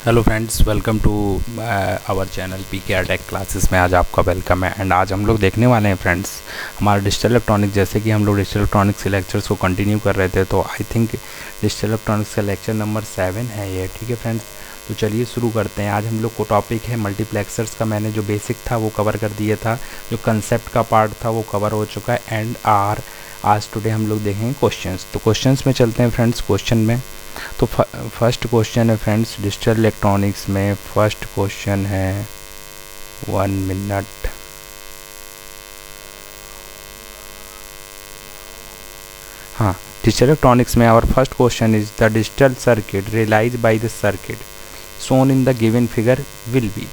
Hello friends, welcome to our channel PKR tech classes में। आज आपका वेलकम है। एंड आज हम लोग देखने वाले हैं फ्रेंड्स हमारा डिजिटल इलेक्ट्रॉनिक्स। जैसे कि हम लोग डिजिटल इलेक्ट्रॉनिक्स के लेक्चर्स को कंटिन्यू कर रहे थे, तो आई थिंक डिजिटल इलेक्ट्रॉनिक्स का लेक्चर नंबर 7 है ये। ठीक है फ्रेंड्स, तो चलिए शुरू करते हैं। आज हम लोग को टॉपिक है मल्टीप्लेक्सर्स का। मैंने जो बेसिक था वो कवर कर दिया था, जो कंसेप्ट का पार्ट था वो कवर हो चुका है। एंड आज टुडे हम लोग देखेंगे क्वेश्चंस। तो क्वेश्चंस में चलते हैं फ्रेंड्स। क्वेश्चन में तो फर्स्ट क्वेश्चन है फ्रेंड्स डिजिटल इलेक्ट्रॉनिक्स में। फर्स्ट क्वेश्चन है 1 मिनट। हाँ, डिजिटल इलेक्ट्रॉनिक्स में our first question is the digital circuit realise by the circuit shown in the given figure will be.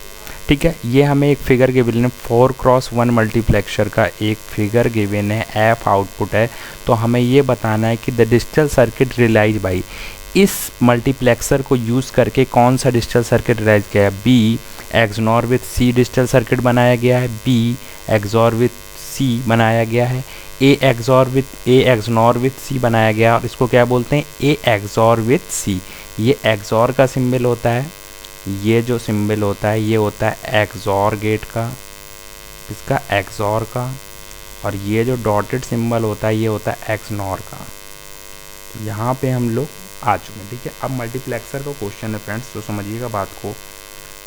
ठीक है, ये हमें एक फिगर गिवन है, 4x1 मल्टीप्लेक्सर का एक फिगर गिवन है, एफ आउटपुट है। तो हमें ये बताना है कि द डिजिटल सर्किट रियलाइज बाई, इस मल्टीप्लेक्सर को यूज़ करके कौन सा डिजिटल सर्किट रियलाइज किया है। B XNOR with C digital circuit बनाया गया है, बी एक्सॉर विथ सी बनाया गया है, ए एक्सनॉर विथ सी बनाया गया है। और इसको क्या बोलते हैं, ए एक्सॉर विथ सी। ये एक्सॉर का सिंबल होता है, ये जो सिंबल होता है ये होता है एक्सॉर गेट का, इसका एक्सॉर का। और ये जो डॉटेड सिंबल होता है ये होता है एक्सनॉर का। तो यहाँ पे हम लोग आ चुके हैं। ठीक है, अब मल्टीप्लेक्सर का क्वेश्चन है फ्रेंड्स, तो समझिएगा बात को।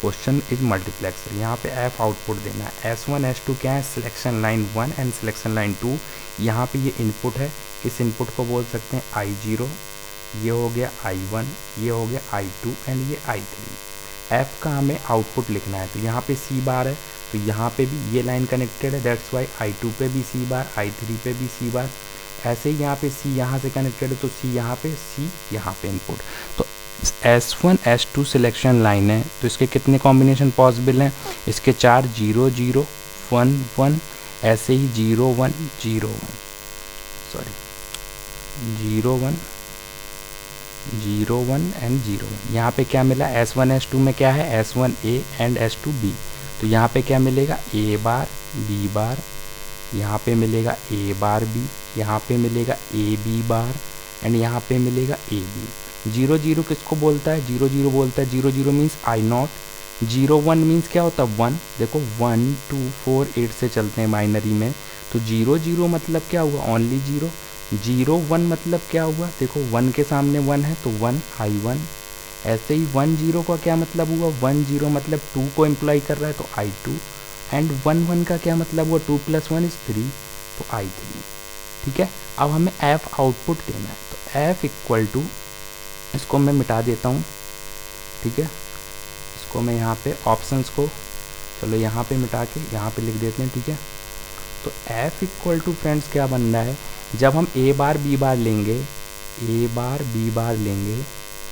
Question is multiplexer. यहाँ पे एफ आउटपुट देना है। S1 S2 क्या है, selection line 1 and selection line 2। यहाँ पे ये इनपुट है, इस इनपुट को बोल सकते हैं I0, ये हो गया I1, ये हो गया I2 एंड ये I3। एफ का हमें आउटपुट लिखना है। तो यहाँ पे सी बार है, तो यहाँ पे भी ये लाइन कनेक्टेड है, दैट्स वाई I2 पे भी सी बार, I3 पे भी सी बार। ऐसे ही यहाँ पे सी यहाँ से कनेक्टेड है, तो सी यहाँ पे, सी यहाँ पे इनपुट। तो S1 S2 सिलेक्शन लाइन है, तो इसके कितने कॉम्बिनेशन पॉसिबल हैं, इसके 4, 0 0 1 1, ऐसे ही 0 1 0 1, सॉरी 0 1 0 1 एंड 0 1। यहाँ पे क्या मिला, S1 S2 में क्या है, S1A एंड S2 B। तो यहाँ पे क्या मिलेगा, A बार B बार, यहाँ पे मिलेगा A बार B, यहाँ पे मिलेगा A B बार एंड यहाँ पे मिलेगा A B। 0 0 किसको बोलता है, 0 0 बोलता है, 0 0 मीन्स I0। 0 1 मीन्स क्या होता है, 1। देखो 1 2 4 8 से चलते हैं बाइनरी में। तो 0 0 मतलब क्या हुआ, ओनली 0। 0 1 मतलब क्या हुआ, देखो 1 के सामने 1 है तो 1 I1। ऐसे ही 1 0 का क्या मतलब हुआ, 1 0 मतलब 2 को एम्प्लॉय कर रहा है तो I2। एंड 1 1 का क्या मतलब हुआ, 2 + 1 = 3 तो I3। ठीक है, अब हमें एफ आउटपुट देना है। तो एफ इक्वल टू, इसको मैं मिटा देता हूँ। ठीक है, इसको मैं यहाँ पे ऑप्शंस को, चलो यहाँ पे मिटा के यहाँ पे लिख देते हैं। ठीक है, तो एफ इक्वल टू फ्रेंड्स क्या बन रहा है, जब हम ए बार बी बार लेंगे, ए बार बी बार लेंगे,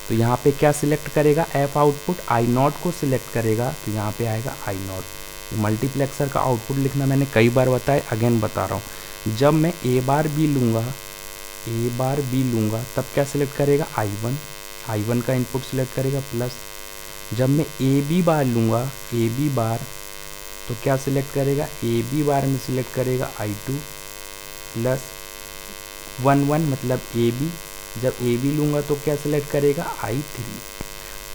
तो यहाँ पे क्या सिलेक्ट करेगा, एफ आउटपुट I0 को सिलेक्ट करेगा, तो यहाँ पे आएगा I0। मल्टीप्लेक्सर का आउटपुट लिखना मैंने कई बार बताया, अगेन बता रहा हूँ। जब मैं ए बार बी लूँगा तब क्या सिलेक्ट करेगा, I1 का इनपुट सिलेक्ट करेगा प्लस। जब मैं ए बी बार लूँगा, ए बी बार, तो क्या सिलेक्ट करेगा, ए बी बार में सिलेक्ट करेगा I2 प्लस 1 1 मतलब ए बी। जब ए बी लूँगा तो क्या सिलेक्ट करेगा, I3।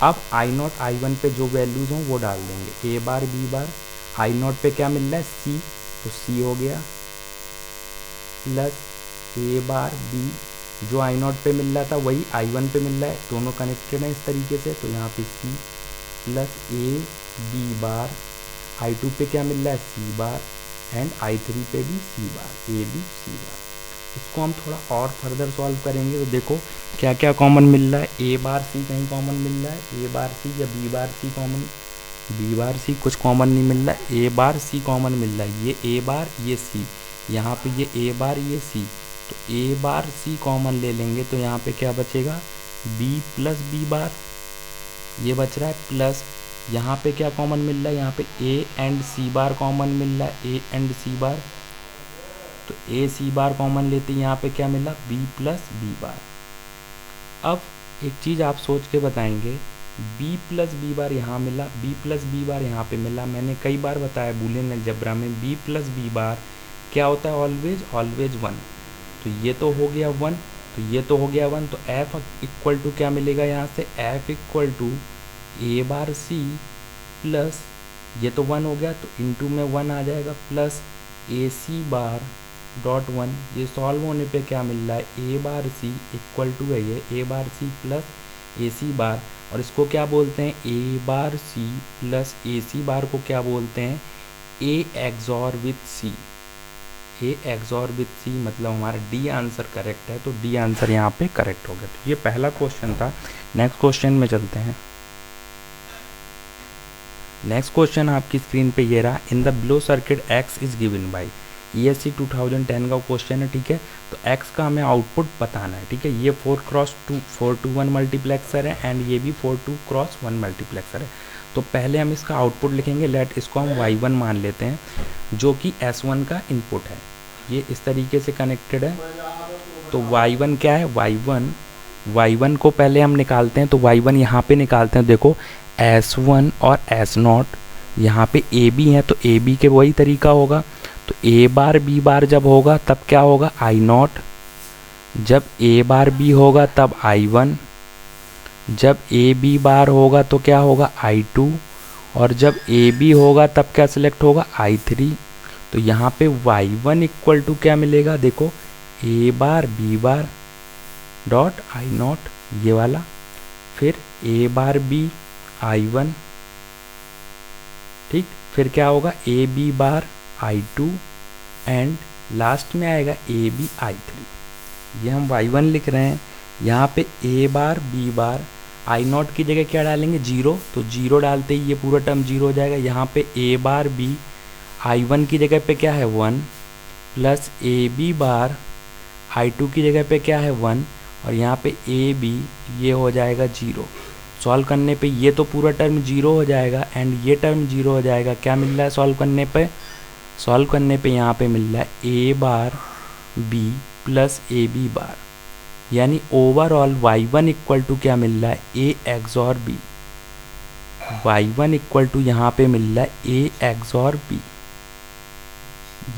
अब I0 I1 पे जो वैल्यूज़ हों वो डाल देंगे। ए बार बी बार, I0 पे क्या मिल रहा है, सी, तो सी हो गया, प्लस ए बार बी, जो I0 पे मिल रहा था वही I1 पे मिल रहा है, दोनों कनेक्टेड हैं इस तरीके से। तो यहाँ पे C plus A B bar, I2 पे क्या मिल रहा है, सी बार एंड I3 पे भी सी बार, ए बी सी बार। इसको हम थोड़ा और फर्दर सॉल्व करेंगे तो देखो क्या क्या कॉमन मिल रहा है। ए बार सी कहीं कॉमन मिल रहा है, ए बार सी या बी बार सी कॉमन, बी बार सी कुछ कॉमन नहीं मिल रहा है, ए बार सी कॉमन मिल रहा है। ये ए बार ये सी, यहाँ पे ये ए बार ये सी, तो ए बार सी कॉमन ले लेंगे तो यहाँ पे क्या बचेगा, बी प्लस बी बार, ये बच रहा है, प्लस यहाँ पे क्या कॉमन मिल रहा है, यहाँ पे A and C bar common मिल रहा है, ए एंड सी बार, तो ए सी बार कॉमन लेते हैं, यहाँ पे क्या मिला, बी प्लस बी बार। अब एक चीज़ आप सोच के बताएंगे, बी प्लस बी बार यहाँ मिला, बी प्लस बी बार यहाँ पे मिला। मैंने कई बार बताया बूलियन अलजेब्रा में बी प्लस बी बार क्या होता है, ऑलवेज 1। तो ये तो हो गया 1, तो ये तो हो गया 1, तो एफ इक्वल टू क्या मिलेगा यहाँ से, F equal to A bar C plus ये तो 1 हो गया तो इनटू में 1 आ जाएगा प्लस ए सी बार डॉट 1। ये सॉल्व होने पे क्या मिल रहा है, A bar C equal to है ये ए बार सी प्लस ए सी बार, और इसको क्या बोलते हैं, ए बार सी प्लस ए सी बार को क्या बोलते हैं, A XOR with C. A XOR with C मतलब हमारा डी आंसर करेक्ट है, तो डी आंसर यहाँ पे करेक्ट हो गया। तो ये पहला क्वेश्चन था। नेक्स्ट क्वेश्चन में चलते हैं। नेक्स्ट क्वेश्चन आपकी स्क्रीन पे ये रहा, in the below circuit x is given by. ESC 2010 का क्वेश्चन है, ठीक है। तो एक्स का हमें आउटपुट बताना है, ठीक है। ये 4x1 मल्टीप्लेक्सर है एंड ये भी 4x1 मल्टीप्लेक्सर है। तो पहले हम इसका आउटपुट लिखेंगे, लेट इसको हम y1 मान लेते हैं, जो कि S1 का इनपुट है। ये इस तरीके से कनेक्टेड है। तो y1 क्या है, y1 को पहले हम निकालते हैं। तो y1 यहाँ पे निकालते हैं, देखो S1 और S0 यहाँ पे AB है, तो AB के वही तरीका होगा। तो A बार B बार जब होगा तब क्या होगा, I0। जब A बार B होगा तब I1। जब A B बार होगा तो क्या होगा, I2। और जब A B होगा तब क्या सिलेक्ट होगा, I3। तो यहाँ पे Y1 इक्वल टू क्या मिलेगा, देखो A bar B bar dot I0 ये वाला, फिर A बार B I1, ठीक। फिर क्या होगा, A B bar I2 and last में आएगा A B I3। ये हम Y1 लिख रहे हैं। यहाँ पे A bar B bar I0 की जगह क्या डालेंगे, 0। तो 0 डालते ही ये पूरा टर्म 0 हो जाएगा। यहाँ पे A बार B I1 की जगह पे क्या है 1 plus A B bar I2 की जगह पे क्या है 1, और यहाँ पे A B ये हो जाएगा 0। सॉल्व करने पे ये तो पूरा टर्म 0 हो जाएगा एंड ये टर्म 0 हो जाएगा। क्या मिल रहा है सॉल्व करने पे, यहाँ पे मिल रहा है A bar B plus A B बार, यानी ओवरऑल Y1 इक्वल टू क्या मिल रहा है, A XOR B। Y1 equal to यहाँ पे मिल रहा है A एक्सॉर B,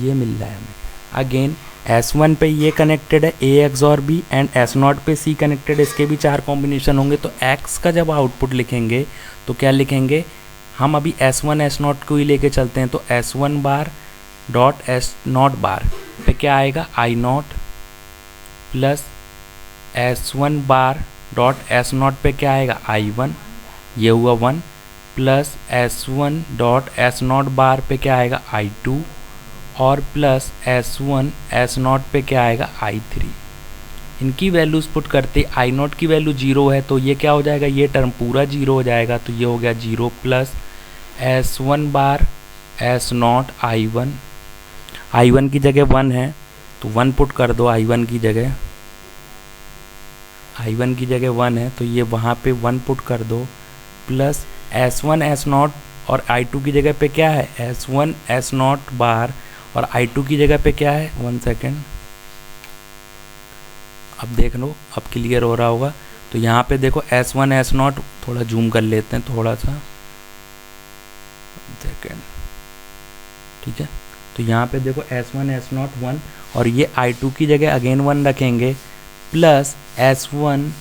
ये मिल रहा है हमें। अगेन S1 पे ये कनेक्टेड है A XOR B and S0 पे C कनेक्टेड है, इसके भी 4 कॉम्बिनेशन होंगे। तो X का जब आउटपुट लिखेंगे तो क्या लिखेंगे, हम अभी S1 S0 को ही लेके चलते हैं। तो S1 बार डॉट S0 बार पे क्या आएगा, I0 प्लस S1 बार डॉट S0 पे क्या आएगा, I1, ये हुआ 1 प्लस S1 डॉट S0 बार पे क्या आएगा, I2 और प्लस S1 S0 पे क्या आएगा, I3। इनकी वैल्यूज़ पुट करते I0 की वैल्यू 0 है तो ये क्या हो जाएगा, ये टर्म पूरा 0 हो जाएगा। तो ये हो गया 0 प्लस S1 बार S0 I1 की जगह 1 है तो 1 पुट कर दो, I1 की जगह 1 है तो ये वहाँ पे 1 पुट कर दो, प्लस S1 S0 और I2 की जगह पे क्या है, S1 S0 बार और I2 की जगह पे क्या है, 1 सेकेंड, अब देख लो अब क्लियर हो रहा होगा। तो यहाँ पे देखो S1 S0, थोड़ा जूम कर लेते हैं थोड़ा सा, सेकेंड, ठीक है। तो यहाँ पे देखो S1 S0 1 और ये I2 की जगह अगेन 1 रखेंगे, प्लस S1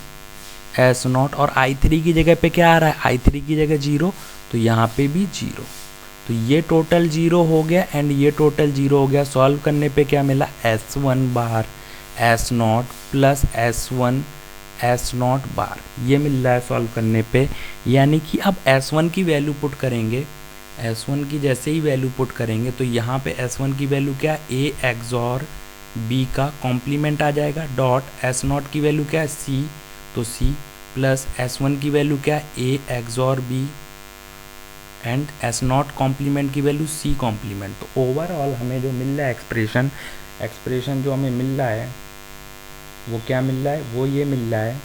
S0 और I3 की जगह पे क्या आ रहा है, I3 की जगह 0, तो यहाँ पे भी 0। तो ये टोटल 0 हो गया एंड ये टोटल 0 हो गया। सॉल्व करने पे क्या मिला, S1 बार S0 प्लस S1 S0 बार, ये मिल रहा है सॉल्व करने पे। यानी कि अब S1 की वैल्यू पुट करेंगे, S1 की जैसे ही वैल्यू पुट करेंगे तो यहाँ पे S1 की वैल्यू क्या है, A एक्सॉर B का कॉम्प्लीमेंट आ जाएगा, डॉट S0 की वैल्यू क्या है, C, तो C प्लस S1 की वैल्यू क्या है, A XOR B and S0 complement की वैल्यू C कॉम्प्लीमेंट। तो ओवरऑल हमें जो मिल रहा है एक्सप्रेशन जो हमें मिल रहा है वो क्या मिल रहा है, वो ये मिल रहा है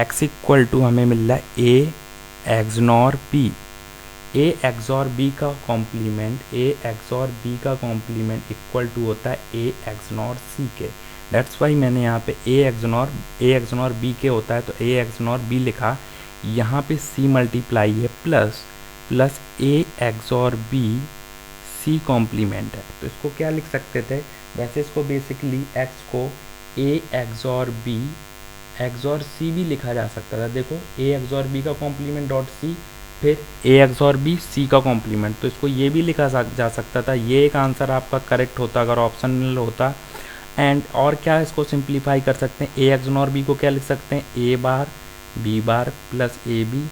x इक्वल टू हमें मिल रहा है A XNOR B, A XOR B का कॉम्प्लीमेंट इक्वल टू होता है A एक्सनॉर C के। दैट्स वाई मैंने यहाँ पे A एक्सनॉर B के होता है तो A एक्सनॉर B लिखा। यहाँ पे C मल्टीप्लाई है plus A XOR B C complement है, तो इसको क्या लिख सकते थे, वैसे इसको बेसिकली x को A XOR B XOR C भी लिखा जा सकता था। देखो A XOR B का कॉम्प्लीमेंट डॉट C, फिर A XOR B C का कॉम्प्लीमेंट, तो इसको ये भी लिखा जा सकता था। ये एक आंसर आपका करेक्ट होता अगर ऑप्शनल होता। एंड और क्या इसको सिंप्लीफाई कर सकते हैं, A XOR B को क्या लिख सकते हैं, A bar B bar plus AB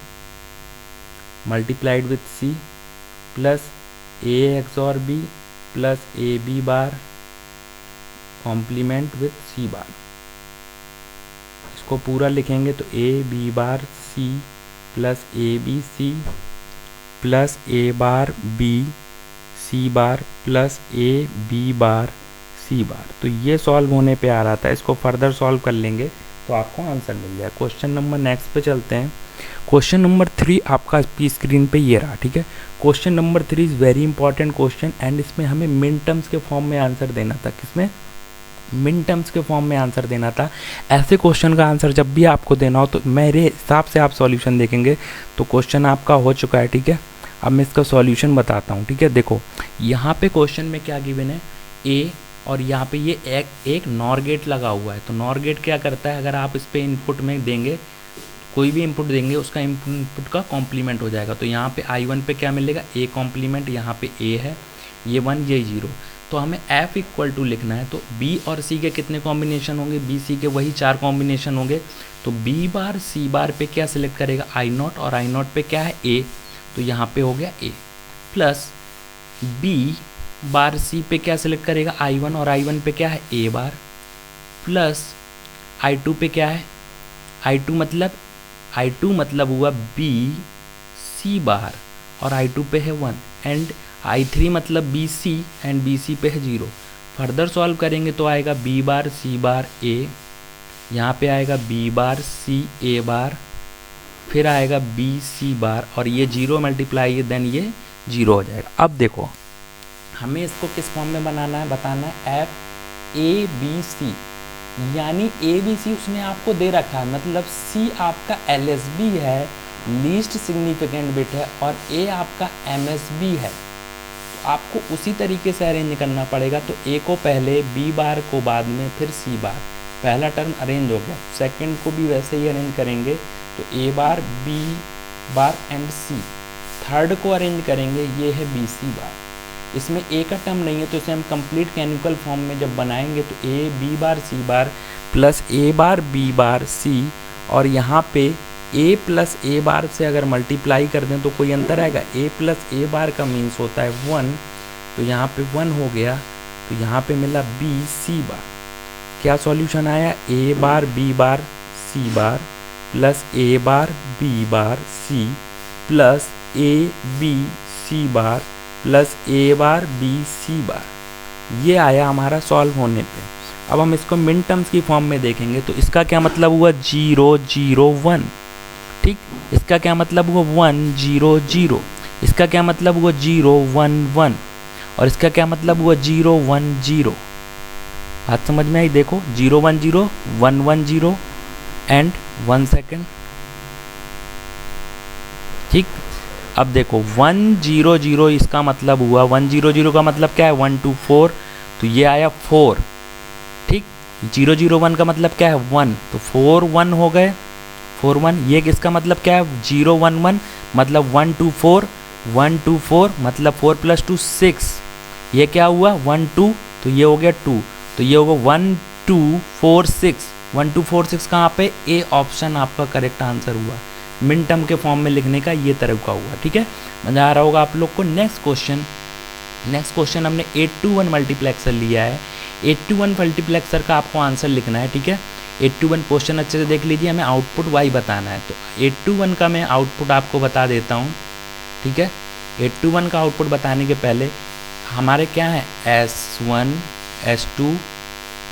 multiplied with C plus A XOR B plus AB bar complement with C bar. इसको पूरा लिखेंगे तो A B bar C plus A B C plus A bar B C bar plus A B bar C bar. तो ये solve होने पे आ रहा था, इसको फर्दर सॉल्व कर लेंगे तो आपको आंसर मिल जाए। क्वेश्चन नंबर नेक्स्ट पे चलते हैं। क्वेश्चन नंबर 3 आपका स्क्रीन पे ये रहा, ठीक है। Question number 3 is very important question and इसमें हमें मिन टर्म्स के फॉर्म में आंसर देना था। किसमें, मिन टर्म्स के फॉर्म में आंसर देना था। ऐसे क्वेश्चन का आंसर जब भी आपको देना हो तो मेरे हिसाब से आप सॉल्यूशन देखेंगे तो क्वेश्चन आपका हो चुका है, ठीक है। अब मैं इसका सॉल्यूशन बताता हूँ, ठीक है। देखो यहाँ पे क्वेश्चन में क्या गिवन है, ए और यहाँ पे ये एक नॉर गेट लगा हुआ है। तो नॉर गेट क्या करता है, अगर आप इस पर इनपुट में देंगे, कोई भी इनपुट देंगे उसका इनपुट का कॉम्प्लीमेंट हो जाएगा। तो यहाँ पे I1 पे क्या मिलेगा, ए कॉम्प्लीमेंट, यहाँ पे ए है, ये 1 ये 0। तो हमें F इक्वल टू लिखना है। तो B और C के कितने कॉम्बिनेशन होंगे, B C के वही 4 कॉम्बिनेशन होंगे। तो B बार C बार पे क्या सिलेक्ट करेगा, I0 और I0 पे क्या है A, तो यहाँ पे हो गया A plus B bar C पे क्या सिलेक्ट करेगा, I1 और I1 पे क्या है A बार प्लस I2 पे क्या है, I2 मतलब हुआ B C बार और I2 पे है 1 एंड I3 मतलब BC एंड BC पे है 0। फर्दर सॉल्व करेंगे तो आएगा B bar C bar A, यहाँ पे आएगा B बार C A बार, फिर आएगा B C बार और ये 0 मल्टीप्लाई है देन ये 0 हो जाएगा। अब देखो हमें इसको किस फॉर्म में बनाना है, बताना है F A B C, यानी A B C उसने आपको दे रखा है, मतलब C आपका LSB है, लीस्ट सिग्निफिकेंट बिट है, और A आपका MSB है। तो आपको उसी तरीके से अरेंज करना पड़ेगा। तो A को पहले, B बार को बाद में, फिर C बार। पहला टर्म अरेंज हो गया, सेकंड को भी वैसे ही अरेंज करेंगे। तो A bar B bar and C। Third को अरेंज करेंगे, ये है BC बार। इसमें A का टर्म नहीं है तो इसे हम कंप्लीट कैनिकल फॉर्म में जब बनाएंगे तो A B bar C bar plus A bar B bar C, और यहाँ पे A प्लस A बार से अगर मल्टीप्लाई कर दें तो कोई अंतर आएगा, A प्लस A बार का मीन्स होता है 1, तो यहाँ पे 1 हो गया। तो यहाँ पे मिला B C बार। क्या सॉल्यूशन आया, A bar B bar C bar plus A bar B bar C plus A B C bar plus A bar B C बार। ये आया हमारा सॉल्व होने पे। अब हम इसको मिन टर्म्स की फॉर्म में देखेंगे तो इसका क्या मतलब हुआ, 0 0 1, ठीक। इसका क्या मतलब हुआ 1 0 0, इसका क्या मतलब हुआ 0 1 1, और इसका क्या मतलब हुआ 0 1 0। बात समझ में आई, देखो 0 1 0 1 1 0 एंड 1 सेकेंड, ठीक। अब देखो 1 0 0 इसका मतलब हुआ, 1 0 0 का मतलब क्या है 1 2 4, तो ये आया 4, ठीक। 0 0 1 का मतलब क्या है 1, तो 4 1 हो गए, 4 1। ये किसका मतलब क्या है 0 1 1 मतलब 1 2 4, 1 2 4 मतलब 4 प्लस 2 6, ये क्या हुआ 1 2, तो ये हो गया 2, तो ये होगा 1 2 4 6, 1 2 4 6 कहाँ पे, ए ऑप्शन आपका करेक्ट आंसर हुआ। मिन टर्म के फॉर्म में लिखने का ये तरीका हुआ, ठीक है। मजा आ रहा होगा आप लोग को। नेक्स्ट क्वेश्चन हमने 8 to 1 मल्टीप्लेक्सर लिया है। 8 to 1 मल्टीप्लेक्सर का आपको आंसर लिखना है, ठीक है। 8 to 1 क्वेश्चन अच्छे से देख लीजिए, हमें आउटपुट वाई बताना है। तो 8 to 1 का मैं आउटपुट आपको बता देता हूँ, ठीक है। 8 to 1 का आउटपुट बताने के पहले हमारे क्या है S1 S2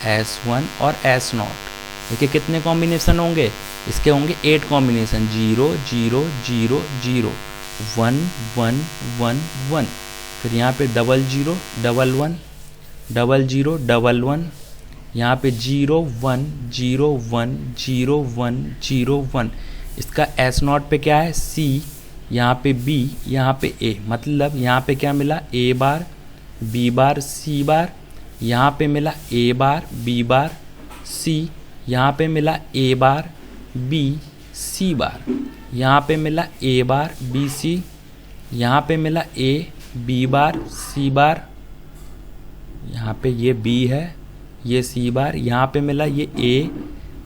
S1 और S0, देखिए कितने कॉम्बिनेशन होंगे, इसके होंगे 8 कॉम्बिनेशन, 0 0 0 0 1 1 1 1, फिर यहाँ पे 0 0 1 1 0 0 1 1, यहाँ पे 0 1 0 1 0 1 0 1। इसका S0 पे क्या है C, यहाँ पे B, यहाँ पे A, मतलब यहाँ पे क्या मिला A bar B bar C बार, यहाँ पे मिला A bar B bar C, यहाँ पे मिला ए बार बी सी बार, यहाँ पे मिला ए बार बी सी, यहाँ पे मिला ए बी बार सी बार, यहाँ पे ये बी है ये सी बार, यहाँ पे मिला ये ए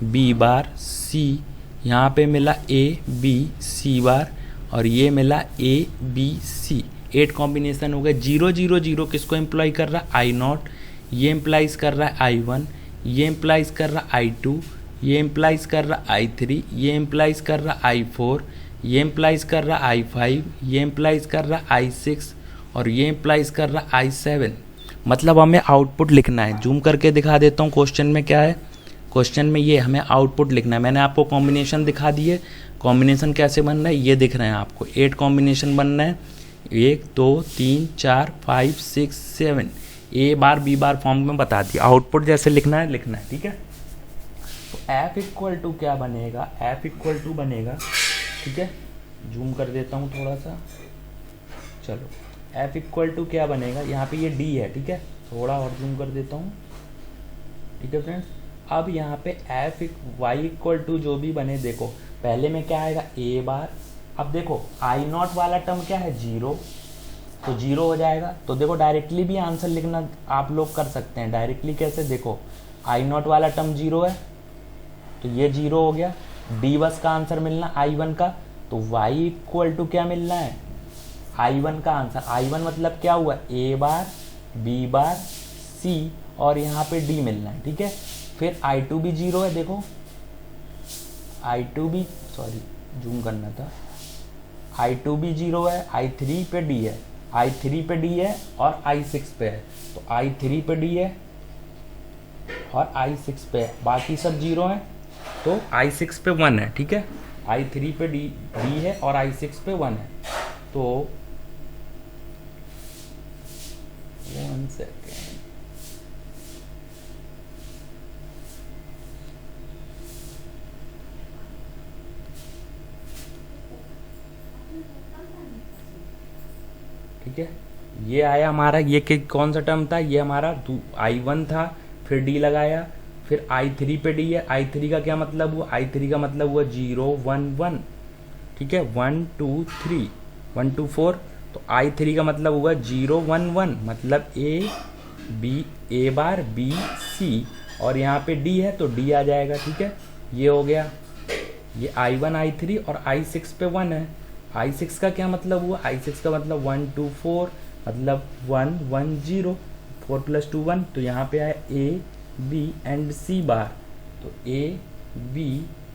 बी बार सी, यहाँ पे मिला ए बी सी बार, और ये मिला ए बी सी। 8 कॉम्बिनेशन हो गए। 0 0 0 किसको एम्प्लॉय कर रहा है? आई नॉट। ये एम्प्लाइज कर रहा है आई वन, ये एम्प्लाइज कर रहा है आई टू, ये एम्प्लाइज कर रहा है आई थ्री, ये एम्प्लाइज कर रहा है आई फोर, ये एम्प्लाइज कर रहा है आई फाइव, ये एम्प्लाइज कर रहा है आई सिक्स, और ये एम्प्लाइज कर रहा है आई सेवन। मतलब हमें आउटपुट लिखना है। जूम करके दिखा देता हूँ क्वेश्चन में क्या है। क्वेश्चन में ये हमें आउटपुट लिखना है। मैंने आपको कॉम्बिनेशन दिखा दिए। कॉम्बिनेशन कैसे बन रहा है ये दिख रहे हैं आपको। 8 कॉम्बिनेशन बनना है, 1 2 3 4 5 6 7, ए बार बी बार फॉर्म में बता दिया। आउटपुट जैसे लिखना है ठीक है। तो एफ इक्वल टू क्या बनेगा? एफ इक्वल टू बनेगा, ठीक है, जूम कर देता हूँ थोड़ा सा, चलो एफ इक्वल टू क्या बनेगा? यहाँ पे ये डी है, ठीक है, थोड़ा और जूम कर देता हूँ, ठीक है फ्रेंड्स। अब यहाँ पे एफ वाई इक्वल टू जो भी बने, देखो पहले में क्या आएगा? ए बार। अब देखो आई नॉट वाला टर्म क्या है? 0, तो 0 हो जाएगा। तो देखो डायरेक्टली भी आंसर लिखना आप लोग कर सकते हैं। डायरेक्टली कैसे? देखो आई नॉट वाला टर्म 0 है तो ये 0 हो गया। डी बस का आंसर मिलना आई वन का, तो वाई इक्वल टू क्या मिलना है? आई वन का आंसर। आई वन मतलब क्या हुआ? ए बार बी बार सी, और यहाँ पे डी मिलना है, ठीक है। फिर आई टू भी 0 है, देखो आई टू भी, सॉरी जूम करना था, आई टू भी 0 है, आई थ्री पे डी है, आई थ्री पे डी है और आई सिक्स पे है, तो आई थ्री पे डी है और आई सिक्स पे है, बाकी सब 0 है। तो आई सिक्स पे 1 है, ठीक है, आई थ्री पे डी है और आई सिक्स पे 1 है। तो 1 सेकेंड, ठीक है, ये आया हमारा, ये कौन सा टर्म था? ये हमारा आई वन था, फिर डी लगाया, फिर आई थ्री पे डी है। आई थ्री का क्या मतलब हुआ? आई थ्री का मतलब हुआ 0 1 1, ठीक है, 1 2 3 1 2 4। तो आई थ्री का मतलब हुआ 0 1 1, मतलब ए बार बी सी, और यहाँ पे डी है तो डी आ जाएगा, ठीक है। ये हो गया, ये आई वन आई थ्री और आई सिक्स पे 1 है। आई सिक्स का क्या मतलब हुआ? आई सिक्स का मतलब 1 2 4, मतलब 1 1 0, 4 + 2 1, तो यहाँ पे आया ए बी एंड सी बार, तो A B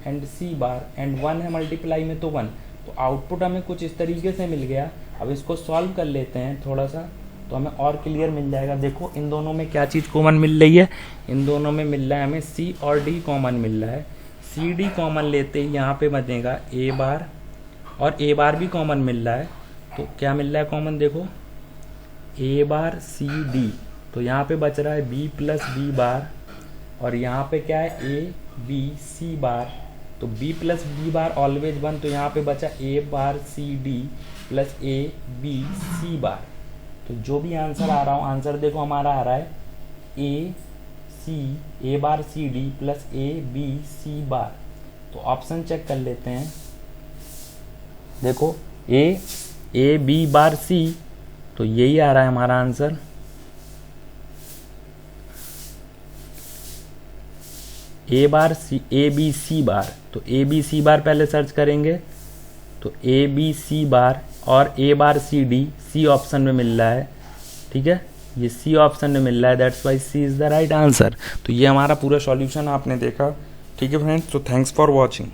and C bar, and 1 है मल्टीप्लाई में तो 1। तो आउटपुट हमें कुछ इस तरीके से मिल गया। अब इसको सॉल्व कर लेते हैं थोड़ा सा, तो हमें और क्लियर मिल जाएगा। देखो इन दोनों में क्या चीज़ कॉमन मिल रही है? इन दोनों में मिल रहा है हमें सी और डी कॉमन मिल रहा है। सी डी कॉमन लेते ही यहाँ पे बनेगा ए बार, और ए बार भी कॉमन मिल रहा है, तो क्या मिल रहा है कॉमन? देखो ए बार सी डी, तो यहाँ पे बच रहा है बी प्लस बी बार, और यहाँ पे क्या है? ए बी सी बार, तो B plus B bar always 1, तो यहाँ पे बचा A bar C D plus A B C bar. तो जो भी आंसर आ रहा हो, आंसर देखो हमारा आ रहा है A bar C D plus A B C bar. तो ऑप्शन चेक कर लेते हैं। देखो ए बी बार सी, तो यही आ रहा है हमारा आंसर। ए बार सी ए बी सी बार, तो ए बी सी बार पहले सर्च करेंगे, तो ए बी सी बार और ए bar C D C option में मिल रहा है, ठीक है, ये सी ऑप्शन में मिल रहा है, that's why C is the right answer. तो ये हमारा पूरा सॉल्यूशन आपने देखा, ठीक है फ्रेंड्स। तो थैंक्स फॉर वॉचिंग।